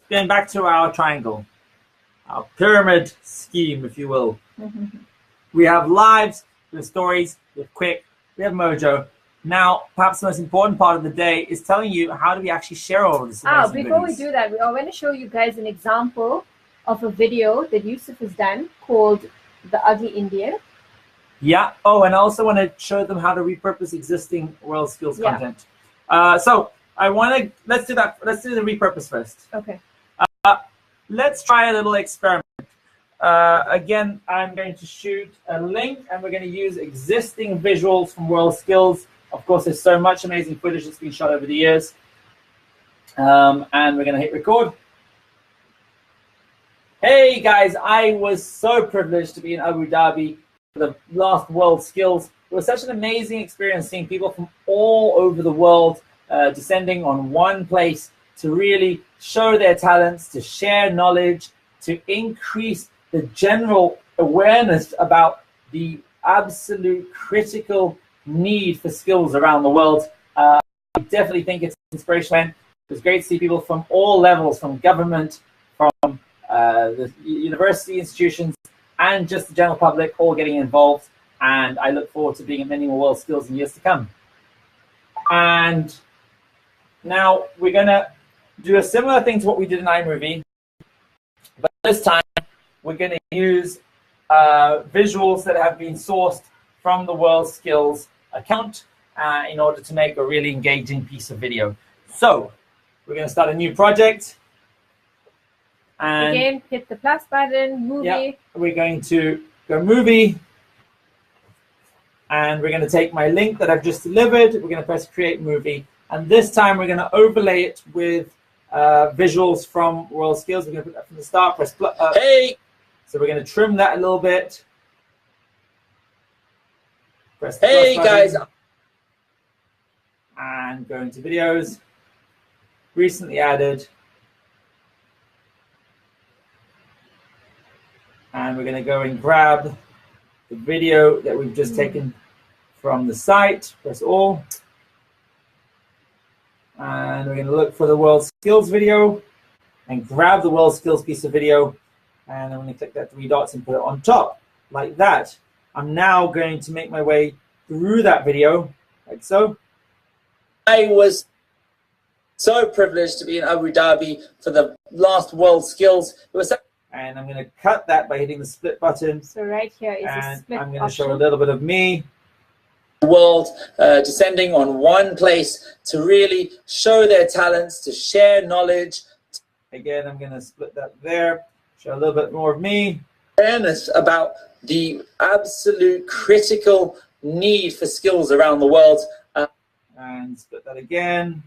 going back to our triangle, our pyramid scheme, if you will. We have lives, we have stories, we have quick, we have mojo. Now, perhaps the most important part of the day is telling you how do we actually share all of this amazing Before goodies. we do that, I want to show you guys an example of a video that Yusuf has done called The Ugly Indian. Yeah. Oh, and I also want to show them how to repurpose existing WorldSkills content. So let's do that. Let's do the repurpose first. Okay. Let's try a little experiment. Again, I'm going to shoot a link, and we're going to use existing visuals from WorldSkills. Of course, there's so much amazing footage that's been shot over the years. And we're going to hit record. Hey guys, I was so privileged to be in Abu Dhabi for the last WorldSkills. It was such an amazing experience seeing people from all over the world descending on one place to really show their talents, to share knowledge, to increase the general awareness about the absolute critical need for skills around the world. I definitely think it's inspirational. It was great to see people from all levels, from government, from the university institutions, and just the general public all getting involved. And I look forward to being at many more WorldSkills in years to come. And now we're going to do a similar thing to what we did in iMovie, but this time we're going to use visuals that have been sourced from the WorldSkills account in order to make a really engaging piece of video. So we're going to start a new project. And again, hit the plus button, movie. Yeah, we're going to go movie. And we're going to take my link that I've just delivered. We're going to press create movie. And this time we're going to overlay it with visuals from WorldSkills. We're going to put that from the start. Press hey. So we're going to trim that a little bit. Press the hey guys. And go into videos. Recently added. And we're going to go and grab the video that we've just taken from the site. Press all. And we're going to look for the WorldSkills video and grab the WorldSkills piece of video. And I'm going to click that three dots and put it on top, like that. I'm now going to make my way through that video, like so. I was so privileged to be in Abu Dhabi for the last WorldSkills. It was and I'm going to cut that by hitting the split button. So right here is a split I'm going to option. show a little bit of me. World descending on one place to really show their talents, to share knowledge. Again, I'm going to split that there, show a little bit more of me. Awareness about the absolute critical need for skills around the world. And split that again.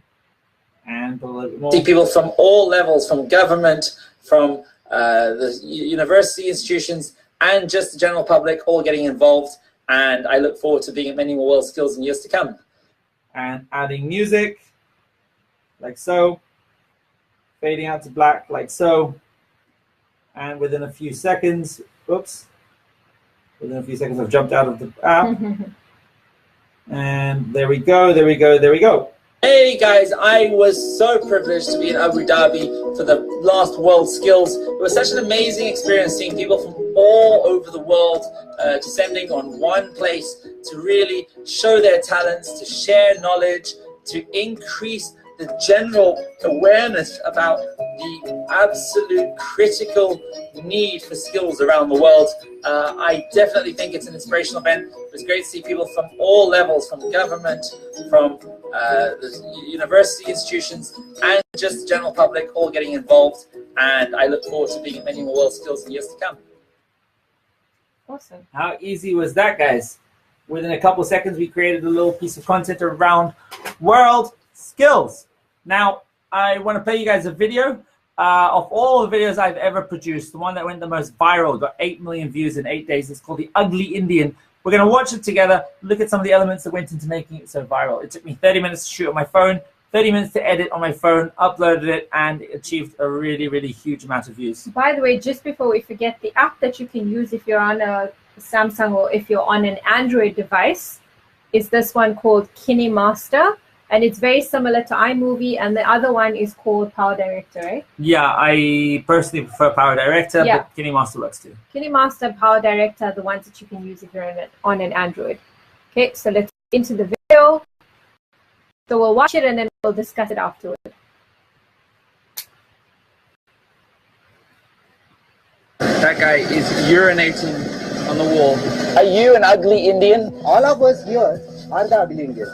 And put a little bit more. See people from all levels, from government, from the university institutions, and just the general public all getting involved. And I look forward to being at many more WorldSkills in years to come. And adding music, like so. Fading out to black, like so. And within a few seconds, oops. Within a few seconds, I've jumped out of the app. And there we go, there we go, there we go. Hey guys, I was so privileged to be in Abu Dhabi for the last WorldSkills. It was such an amazing experience seeing people from all over the world descending on one place to really show their talents, to share knowledge, to increase the general awareness about the absolute critical need for skills around the world. I definitely think it's an inspirational event. It was great to see people from all levels, from government, from the university institutions, and just the general public all getting involved. And I look forward to being at many more WorldSkills in years to come. Awesome. How easy was that, guys? Within a couple of seconds, we created a little piece of content around WorldSkills. Now, I want to play you guys a video of all the videos I've ever produced. The one that went the most viral, got 8 million views in 8 days. It's called The Ugly Indian. We're going to watch it together, look at some of the elements that went into making it so viral. It took me 30 minutes to shoot on my phone, 30 minutes to edit on my phone, uploaded it, and it achieved a really, really huge amount of views. By the way, just before we forget, the app that you can use if you're on a Samsung or if you're on an Android device is this one called KineMaster. and it's very similar to iMovie, and the other one is called Power Director, right? Yeah, I personally prefer Power Director, Yeah. but KineMaster works too. KineMaster and Power Director are the ones that you can use if you're on an Android. Okay, so let's get into the video. So we'll watch it and then we'll discuss it afterwards. That guy is urinating on the wall. Are you an ugly Indian? All of us here are the ugly Indians.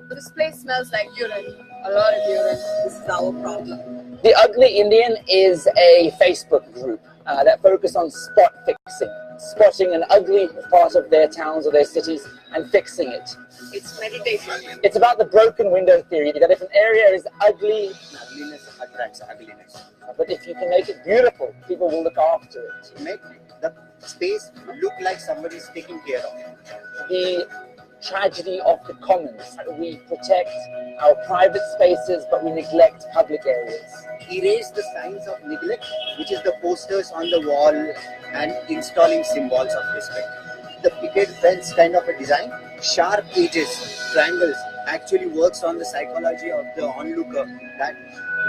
This place smells like urine. A lot of urine. This is our problem. The Ugly Indian is a Facebook group that focus on spot fixing, spotting an ugly part of their towns or their cities and fixing it. It's meditation. It's about the broken window theory, that if an area is ugly, Ugliness attracts ugliness. but if you can make it beautiful, people will look after it. Make the space look like somebody is taking care of. The tragedy of the commons. We protect our private spaces, but we neglect public areas. Erase the signs of neglect, which is the posters on the wall and installing symbols of respect. The picket fence kind of a design, sharp edges, triangles, actually works on the psychology of the onlooker that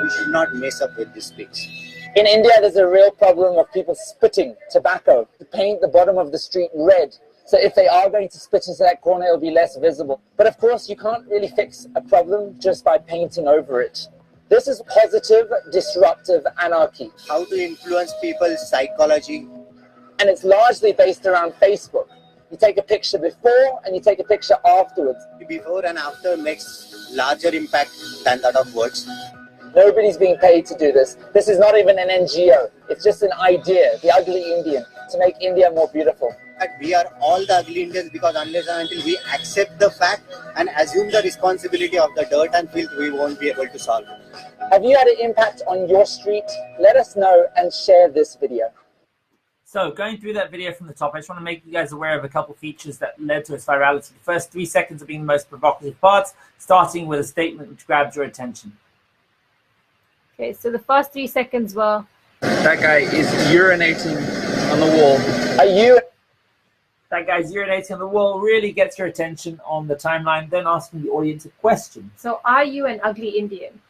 we should not mess up with this space. In India, there's a real problem of people spitting tobacco to paint the bottom of the street red. So if they are going to spit into that corner, it'll be less visible. But of course, you can't really fix a problem just by painting over it. This is positive, disruptive anarchy. How to influence people's psychology. And it's largely based around Facebook. You take a picture before and you take a picture afterwards. Before and after makes larger impact than that of words. Nobody's being paid to do this. This is not even an NGO. It's just an idea, the Ugly Indian, to make India more beautiful. We are all the ugly Indians because unless and until we accept the fact and assume the responsibility of the dirt and filth, we won't be able to solve it. Have you had an impact on your street? Let us know and share this video. So going through that video from the top, I just want to make you guys aware of a couple features that led to its virality. The first 3 seconds have been the most provocative parts, starting with a statement which grabs your attention. Okay, so the first 3 seconds were... That guy is urinating on the wall. Are you... That guy's urinating on the wall really gets your attention on the timeline, then asking the audience a question. So are you an ugly Indian?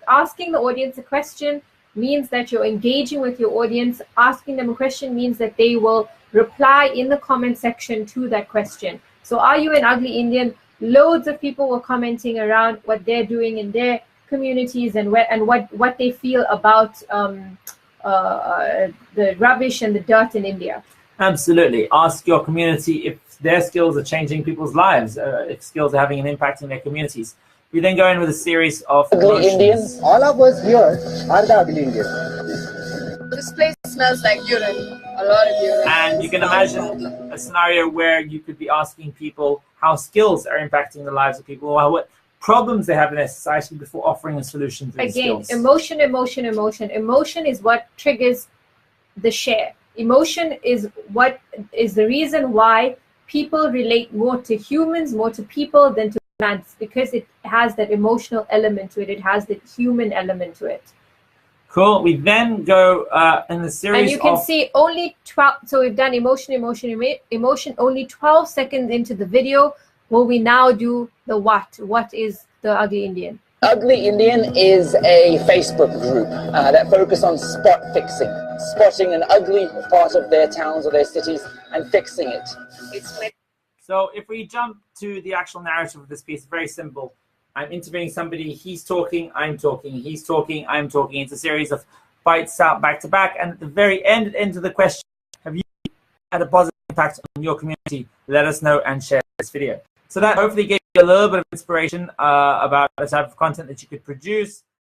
Asking the audience a question means that you're engaging with your audience. Asking them a question means that they will reply in the comment section to that question. So are you an ugly Indian? Loads of people were commenting around what they're doing in their communities and what they feel about the rubbish and the dirt in India. Absolutely. Ask your community if their skills are changing people's lives, if skills are having an impact in their communities. We then go in with a series of Ugly Indians. All of us here are the ugly Indians. This place smells like urine. A lot of urine. And you can imagine a scenario where you could be asking people how skills are impacting the lives of people, or what problems they have in their society before offering a solution to these skills. Emotion. Emotion is what triggers the share. Emotion is what is the reason why people relate more to humans, more to people than to plants, because it has that emotional element to it. It has the human element to it. Cool. We then go in the series and you can see only 12. So we've done emotion. Only 12 seconds into the video will we now do the what. What is the Ugly Indian? Ugly Indian is a Facebook group that focus on spot fixing, spotting an ugly part of their towns or their cities and fixing it. So if we jump to the actual narrative of this piece, very simple. I'm interviewing somebody, he's talking, I'm talking, he's talking, I'm talking. It's a series of bites out back to back. And at the very end, into the question, have you had a positive impact on your community? Let us know and share this video. So that hopefully gave you a little bit of inspiration about the type of content that you could produce.